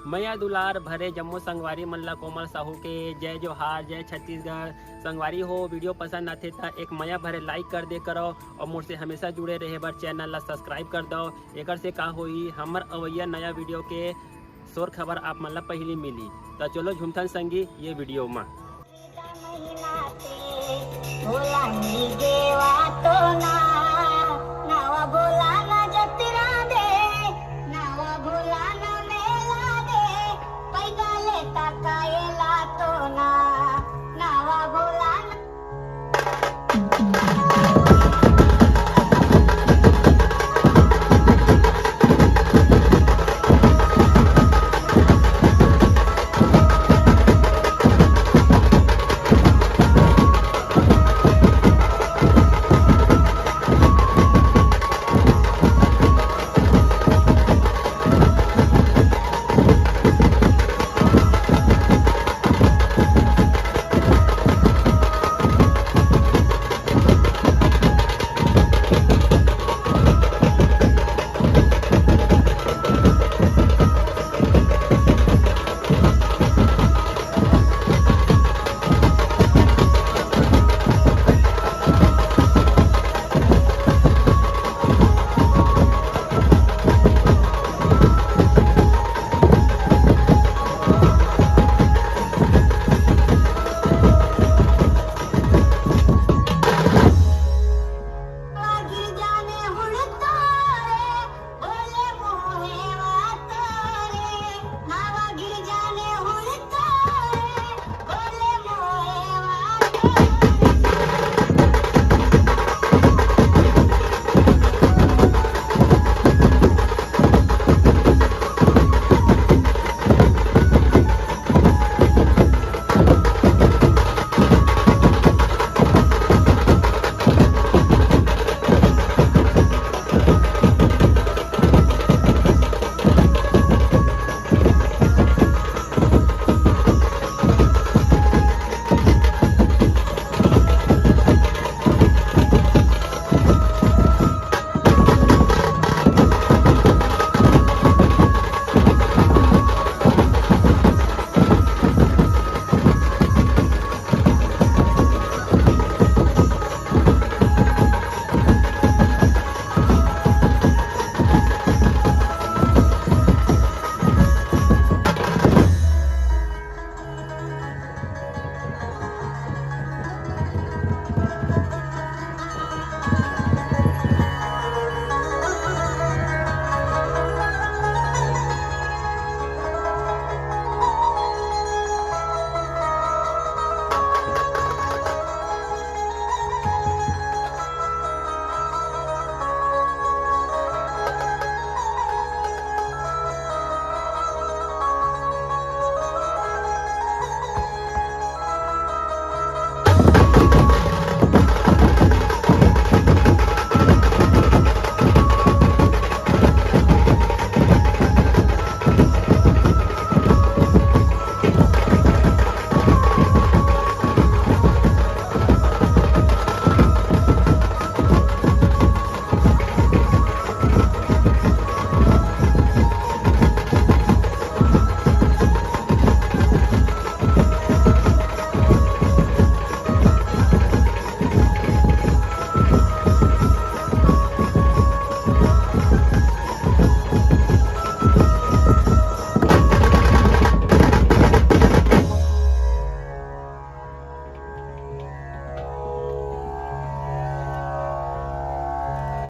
मैया दुलार भरे जम्मू संगवारी मल्ला कोमल साहू के जय जोहार, जय छत्तीसगढ़। संगवारी हो वीडियो पसंद आते तो एक मैया भरे लाइक कर दे करो और मुझसे हमेशा जुड़े रहे बर चैनल ला सब्सक्राइब कर दो। एक से का होई हमर अवैया नया वीडियो के शोर खबर आप मन ला पहली मिली। तो चलो झुमथन संगी ये वीडियो में भोला नी देवा तो ना